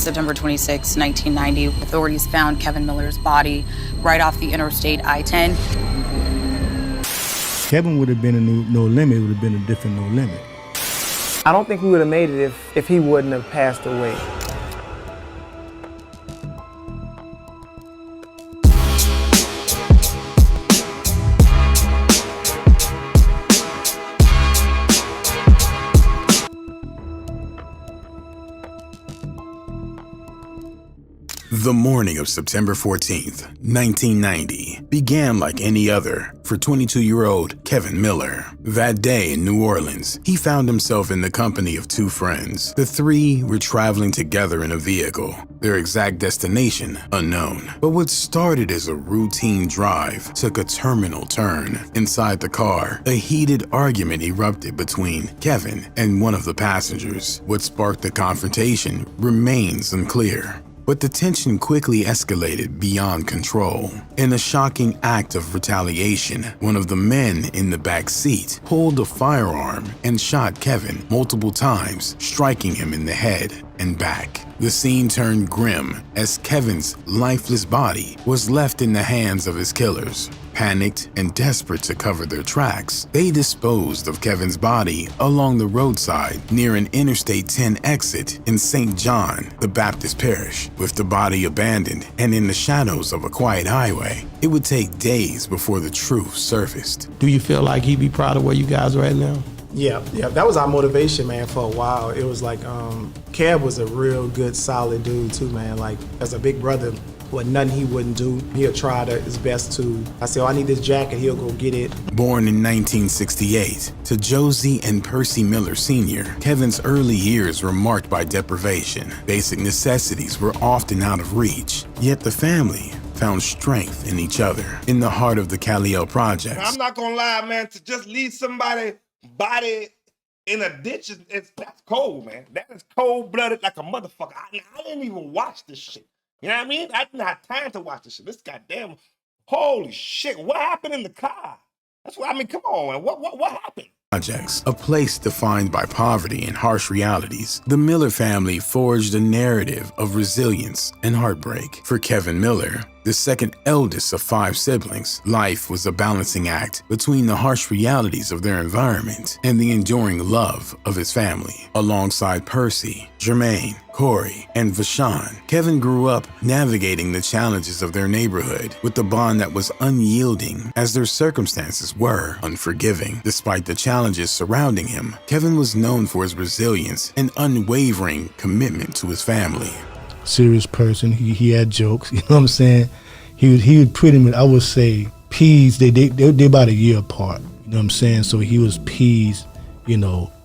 September 26, 1990, authorities found Kevin Miller's body right off the Interstate I-10. Kevin would have been a No Limit, it would have been a different No Limit. I don't think we would have made it if he wouldn't have passed away. The morning of September 14th, 1990, began like any other for 22-year-old Kevin Miller. That day in New Orleans, he found himself in the company of two friends. The three were traveling together in a vehicle, their exact destination unknown. But what started as a routine drive took a terminal turn. Inside the car, a heated argument erupted between Kevin and one of the passengers. What sparked the confrontation remains unclear. But the tension quickly escalated beyond control. In a shocking act of retaliation, one of the men in the back seat pulled a firearm and shot Kevin multiple times, striking him in the head and back. The scene turned grim as Kevin's lifeless body was left in the hands of his killers. Panicked and desperate to cover their tracks, they disposed of Kevin's body along the roadside near an Interstate 10 exit in St. John, the Baptist parish. With the body abandoned and in the shadows of a quiet highway, it would take days before the truth surfaced. Do you feel like he'd be proud of where you guys are at now? Yeah, that was our motivation, man, for a while. It was like, Kev was a real good, solid dude too, man. Like, as a big brother, wasn't nothing he wouldn't do. He'll try his best to, I say, oh, I need this jacket, he'll go get it. Born in 1968 to Josie and Percy Miller Sr., Kevin's early years were marked by deprivation. Basic necessities were often out of reach, yet the family found strength in each other. In the heart of the Calliope projects, I'm not gonna lie, man, to just leave somebody's body in a ditch, that's cold, man. That is cold-blooded like a motherfucker. I didn't even watch this shit. You know what I mean? I didn't have time to watch this shit. This goddamn, holy shit, what happened in the car? That's what, I mean, come on, man. What happened? Projects, a place defined by poverty and harsh realities, the Miller family forged a narrative of resilience and heartbreak. For Kevin Miller, the second eldest of 5 siblings, life was a balancing act between the harsh realities of their environment and the enduring love of his family. Alongside Percy, Jermaine, Corey, and Vashon, Kevin grew up navigating the challenges of their neighborhood with a bond that was unyielding as their circumstances were unforgiving. Despite the challenges surrounding him, Kevin was known for his resilience and unwavering commitment to his family. Serious person, he had jokes, you know what I'm saying? He would pretty much, I would say, P's, they about a year apart, you know what I'm saying? So he was P's,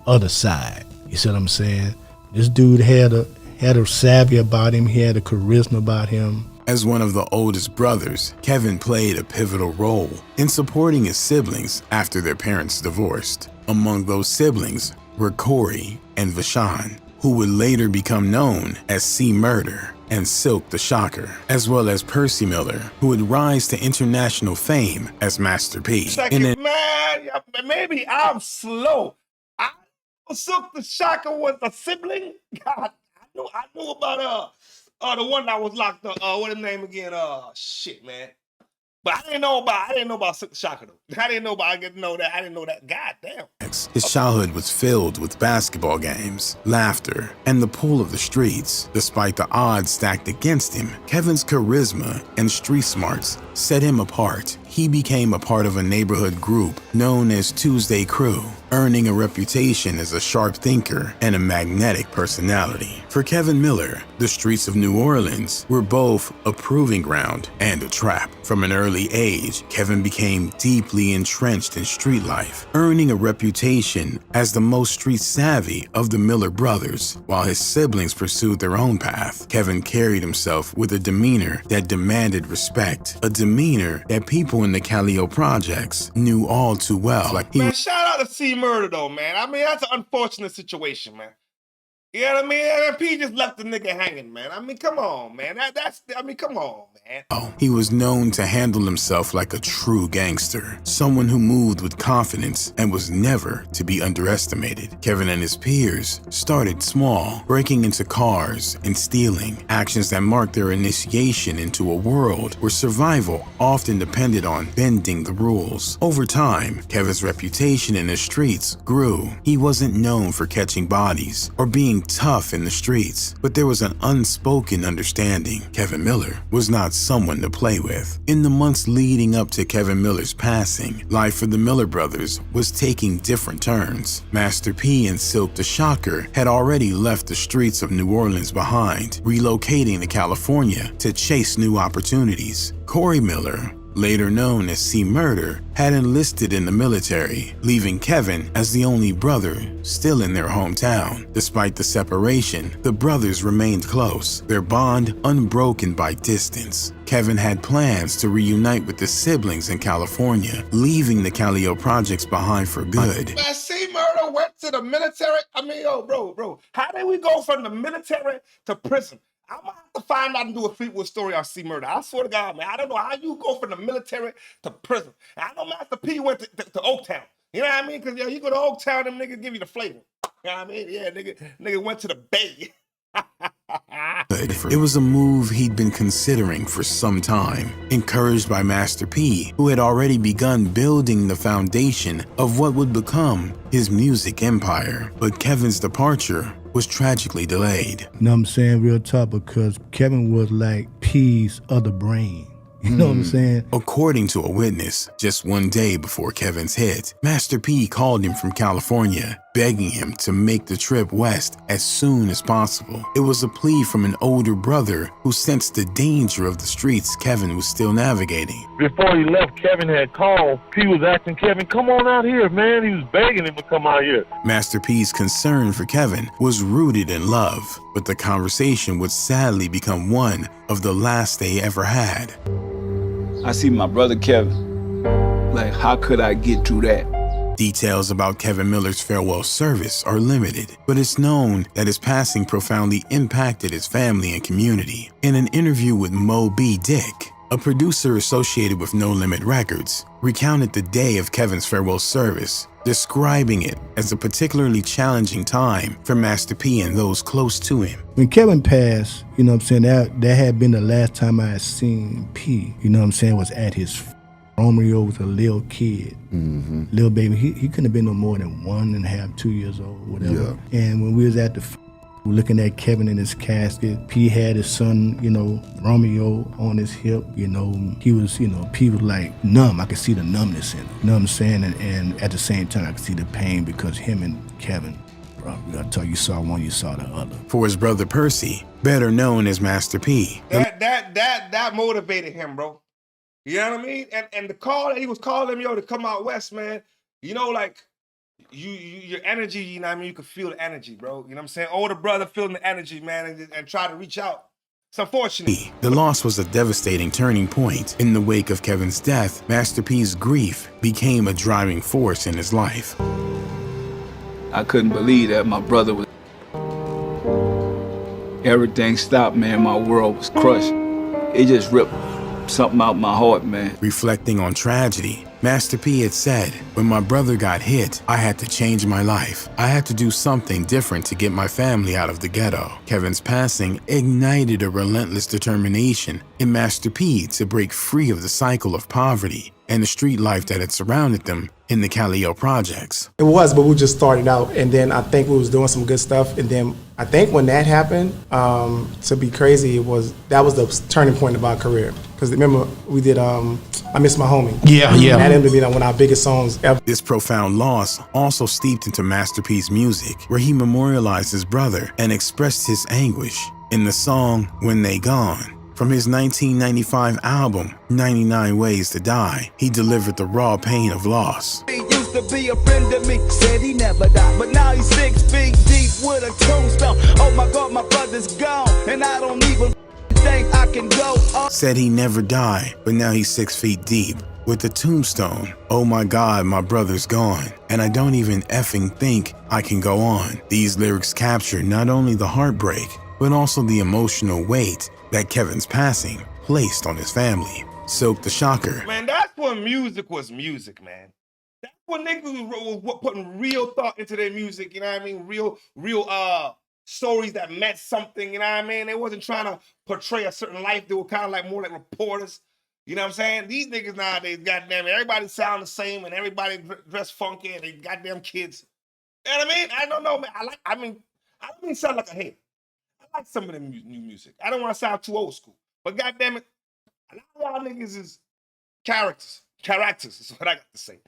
other side, you see what I'm saying? This dude had a savvy about him, he had a charisma about him. As one of the oldest brothers, Kevin played a pivotal role in supporting his siblings after their parents divorced. Among those siblings were Corey and Vashon, who would later become known as C. Murder and Silk the Shocker, as well as Percy Miller, who would rise to international fame as Master P. Man, maybe I'm slow. Silk the Shocker was a sibling? God, I knew about the one that was locked up. What his name again? Shit, man. But I didn't know about Silk the Shocker though. I didn't know that. God damn. His childhood was filled with basketball games, laughter, and the pull of the streets. Despite the odds stacked against him, Kevin's charisma and street smarts set him apart. He became a part of a neighborhood group known as Tuesday Crew, earning a reputation as a sharp thinker and a magnetic personality. For Kevin Miller, the streets of New Orleans were both a proving ground and a trap. From an early age, Kevin became deeply entrenched in street life, earning a reputation as the most street savvy of the Miller brothers. While his siblings pursued their own path, Kevin carried himself with a demeanor that demanded respect, a demeanor that people in the Calliope projects knew all too well. Man, shout out to C. Murder though, man. I mean, that's an unfortunate situation, man. You know what I mean? And P just left the nigga hanging, man. I mean, come on, man. Come on, man. He was known to handle himself like a true gangster, someone who moved with confidence and was never to be underestimated. Kevin and his peers started small, breaking into cars and stealing, actions that marked their initiation into a world where survival often depended on bending the rules. Over time, Kevin's reputation in the streets grew. He wasn't known for catching bodies or being tough in the streets, but there was an unspoken understanding. Kevin Miller was not someone to play with. In the months leading up to Kevin Miller's passing, life for the Miller brothers was taking different turns. Master P and Silk the Shocker had already left the streets of New Orleans behind, relocating to California to chase new opportunities. Corey Miller, later known as C. Murder, had enlisted in the military, leaving Kevin as the only brother still in their hometown. Despite the separation, the brothers remained close, their bond unbroken by distance. Kevin had plans to reunite with the siblings in California, leaving the Calio projects behind for good. Man, C. Murder went to the military. I mean, yo, bro, how did we go from the military to prison? I'm gonna have to find out and do a Fleetwood story on C. Murder. I swear to God, man, I don't know how you go from the military to prison. I know Master P went to Oaktown. You know what I mean? Because you go to Oaktown, them niggas give you the flavor. You know what I mean? Yeah, nigga went to the Bay. It was a move he'd been considering for some time, encouraged by Master P, who had already begun building the foundation of what would become his music empire. But Kevin's departure was tragically delayed. You know what I'm saying? Real talk, because Kevin was like P's other brain. You know what I'm saying? According to a witness, just one day before Kevin's hit, Master P called him from California, begging him to make the trip west as soon as possible. It was a plea from an older brother who sensed the danger of the streets Kevin was still navigating. Before he left, Kevin had called. P was asking Kevin, come on out here, man. He was begging him to come out here. Master P's concern for Kevin was rooted in love, but the conversation would sadly become one of the last they ever had. I see my brother Kevin. Like, how could I get through that? Details about Kevin Miller's farewell service are limited, but it's known that his passing profoundly impacted his family and community. In an interview with Moby Dick, a producer associated with No Limit Records, recounted the day of Kevin's farewell service, describing it as a particularly challenging time for Master P and those close to him. When Kevin passed, you know what I'm saying, that had been the last time I had seen P, you know what I'm saying, was at his Romeo was a little kid, little baby. He couldn't have been no more than 1.5, 2 years old, whatever. Yeah. And when we was at the looking at Kevin in his casket, P had his son, you know, Romeo on his hip, you know, he was, you know, P was like numb. I could see the numbness in him, you know what I'm saying? And at the same time, I could see the pain because him and Kevin, bro, I tell you, saw one, you saw the other. For his brother Percy, better known as Master P. That motivated him, bro. You know what I mean? And the call that he was calling me to come out west, man, you know, like, your energy, you know what I mean? You could feel the energy, bro. You know what I'm saying? Older brother feeling the energy, man, and try to reach out. It's unfortunate. The loss was a devastating turning point. In the wake of Kevin's death, Master P's grief became a driving force in his life. I couldn't believe that my brother was... Everything stopped, man. My world was crushed. It just ripped something out my heart, man. Reflecting on tragedy, Master P had said, when my brother got hit, I had to change my life. I had to do something different to get my family out of the ghetto. Kevin's passing ignited a relentless determination in Master P to break free of the cycle of poverty and the street life that had surrounded them in the Calio projects. It was, but we just started out, and then I think we was doing some good stuff, and then I think when that happened, to be crazy, that was the turning point of our career. Because remember, we did I Miss My Homie. Yeah. That ended up being one of our biggest songs ever. This profound loss also steeped into Master P's music, where he memorialized his brother and expressed his anguish in the song When They Gone. From his 1995 album, 99 Ways to Die, he delivered the raw pain of loss. He used to be a friend of me, said he never died, but now he's 6 feet deep with a tombstone. Oh my God, my brother's gone, and I don't even think I can go up. Said he never died, but now he's 6 feet deep with the tombstone, "Oh my God, my brother's gone, and I don't even effing think I can go on." These lyrics capture not only the heartbreak, but also the emotional weight that Kevin's passing placed on his family. Silk the Shocker. Man, that's when music was music, man. That's when niggas was putting real thought into their music, you know what I mean? Real stories that meant something, you know what I mean? They wasn't trying to portray a certain life. They were kind of like more like reporters. You know what I'm saying? These niggas nowadays, goddamn, everybody sound the same and everybody dress funky and they goddamn kids. You know what I mean? I don't know, man. I don't mean sound like a hater. I like some of the new music. I don't want to sound too old school. But goddamn it, a lot of y'all niggas is characters. Characters is what I got to say.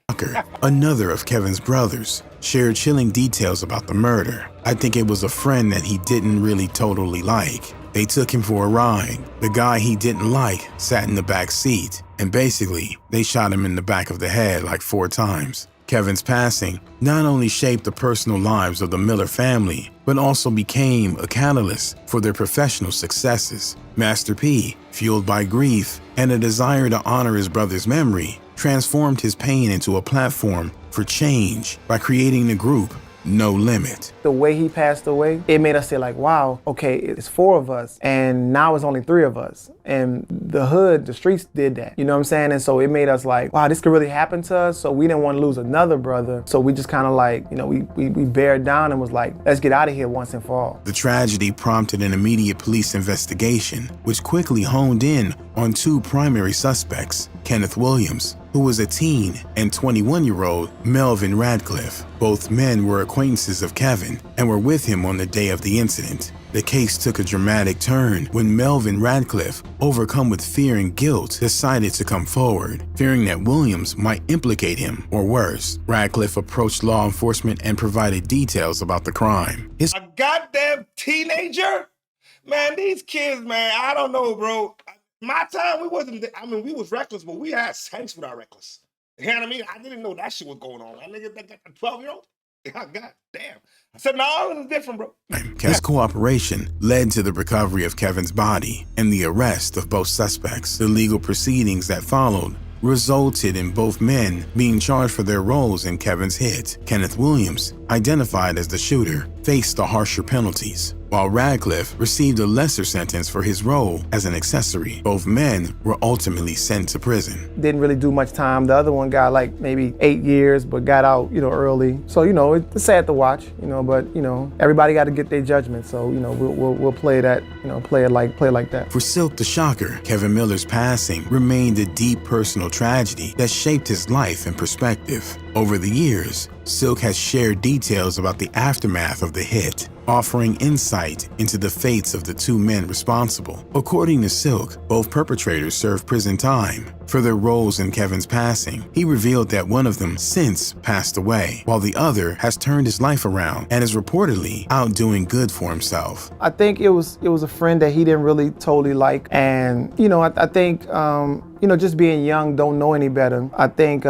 Another of Kevin's brothers, shared chilling details about the murder. "I think it was a friend that he didn't really totally like. They took him for a ride. The guy he didn't like sat in the back seat, and basically, they shot him in the back of the head like 4 times. Kevin's passing not only shaped the personal lives of the Miller family, but also became a catalyst for their professional successes. Master P, fueled by grief and a desire to honor his brother's memory, transformed his pain into a platform for change by creating the group No Limit. The way he passed away, it made us say like, wow, okay, it's 4 of us and now it's only 3 of us. And the hood, the streets did that, you know what I'm saying? And so it made us like, wow, this could really happen to us. So we didn't want to lose another brother. So we just kind of like, you know, we bared down and was like, let's get out of here once and for all. The tragedy prompted an immediate police investigation, which quickly honed in on 2 primary suspects, Kenneth Williams, who was a teen, and 21-year-old Melvin Radcliffe. Both men were acquaintances of Kevin and were with him on the day of the incident. The case took a dramatic turn when Melvin Radcliffe, overcome with fear and guilt, decided to come forward, fearing that Williams might implicate him, or worse. Radcliffe approached law enforcement and provided details about the crime. A goddamn teenager? Man, these kids, man, I don't know, bro. My time, we was reckless, but we had sex with our reckless. You know what I mean? I didn't know that shit was going on. That nigga, that 12-year-old? God damn. I said, no, it was different, bro. His cooperation led to the recovery of Kevin's body and the arrest of both suspects. The legal proceedings that followed resulted in both men being charged for their roles in Kevin's hit. Kenneth Williams, identified as the shooter, faced the harsher penalties, while Radcliffe received a lesser sentence for his role as an accessory. Both men were ultimately sent to prison. Didn't really do much time. The other one got like maybe 8 years, but got out, you know, early. So, you know, it's sad to watch, you know, but, you know, everybody got to get their judgment. So, you know, we'll play that, you know, play it like that. For Silk the Shocker, Kevin Miller's passing remained a deep personal tragedy that shaped his life and perspective. Over the years, Silk has shared details about the aftermath of the hit, offering insight into the fates of the 2 men responsible. According to Silk, both perpetrators served prison time for their roles in Kevin's passing. He revealed that one of them since passed away, while the other has turned his life around and is reportedly out doing good for himself. I think it was a friend that he didn't really totally like, and you know, I think you know, just being young, don't know any better. I think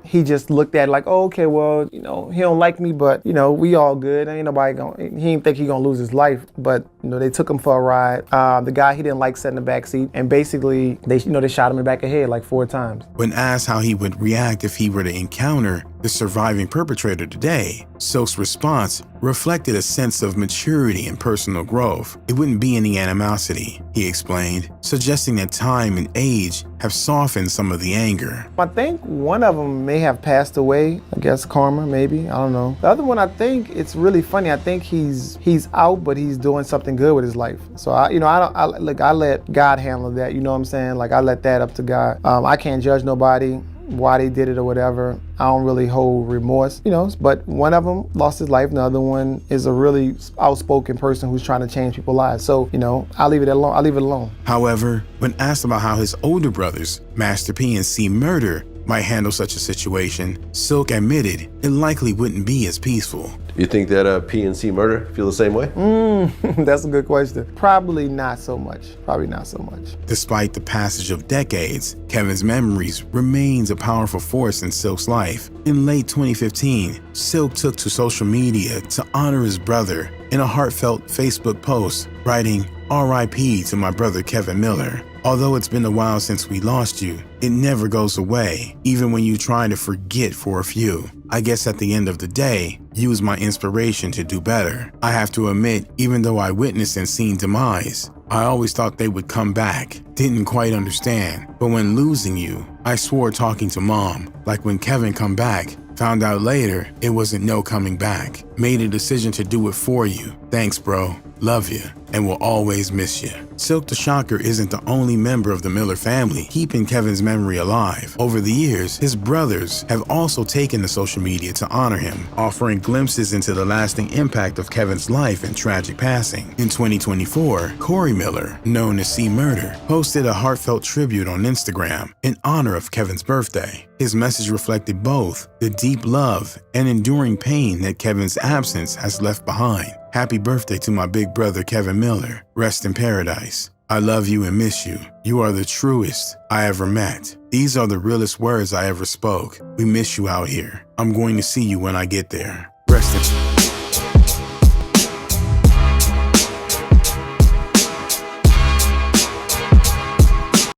he just looked at it like, oh, okay, well, you know, he don't like me, but you know, we all good. Ain't nobody he didn't think he gonna lose his life, but you know, they took him for a ride. The guy he didn't like sat in the back seat, and basically they shot him in the back of the head like 4 times. When asked how he would react if he were to encounter the surviving perpetrator today, Silk's response reflected a sense of maturity and personal growth. It wouldn't be any animosity, he explained, suggesting that time and age have softened some of the anger. I think one of them may have passed away. I guess karma, maybe. I don't know. The other one, I think it's really funny. I think he's out, but he's doing something good with his life. So I let God handle that. You know what I'm saying? Like I let that up to God. I can't judge nobody why they did it or whatever. I don't really hold remorse, you know, but one of them lost his life and the other one is a really outspoken person who's trying to change people's lives. So, you know, I'll leave it alone. However, when asked about how his older brothers, Master P and C Murder, might handle such a situation, Silk admitted it likely wouldn't be as peaceful. You think that PNC murder feel the same way? That's a good question. Probably not so much. Probably not so much. Despite the passage of decades, Kevin's memories remains a powerful force in Silk's life. In late 2015, Silk took to social media to honor his brother in a heartfelt Facebook post, writing, "R.I.P. to my brother Kevin Miller. Although it's been a while since we lost you, it never goes away, even when you try to forget for a few. I guess at the end of the day, you was my inspiration to do better. I have to admit, even though I witnessed and seen demise, I always thought they would come back. Didn't quite understand. But when losing you, I swore talking to Mom, like when Kevin come back, found out later it wasn't no coming back. Made a decision to do it for you. Thanks, bro. Love you, and will always miss you." Silk the Shocker isn't the only member of the Miller family keeping Kevin's memory alive. Over the years, his brothers have also taken to social media to honor him, offering glimpses into the lasting impact of Kevin's life and tragic passing. In 2024, Corey Miller, known as C Murder, posted a heartfelt tribute on Instagram in honor of Kevin's birthday. His message reflected both the deep love and enduring pain that Kevin's absence has left behind. "Happy birthday to my big brother Kevin Miller. Rest in paradise. I love you and miss you. You are the truest I ever met. These are the realest words I ever spoke. We miss you out here. I'm going to see you when I get there. Rest in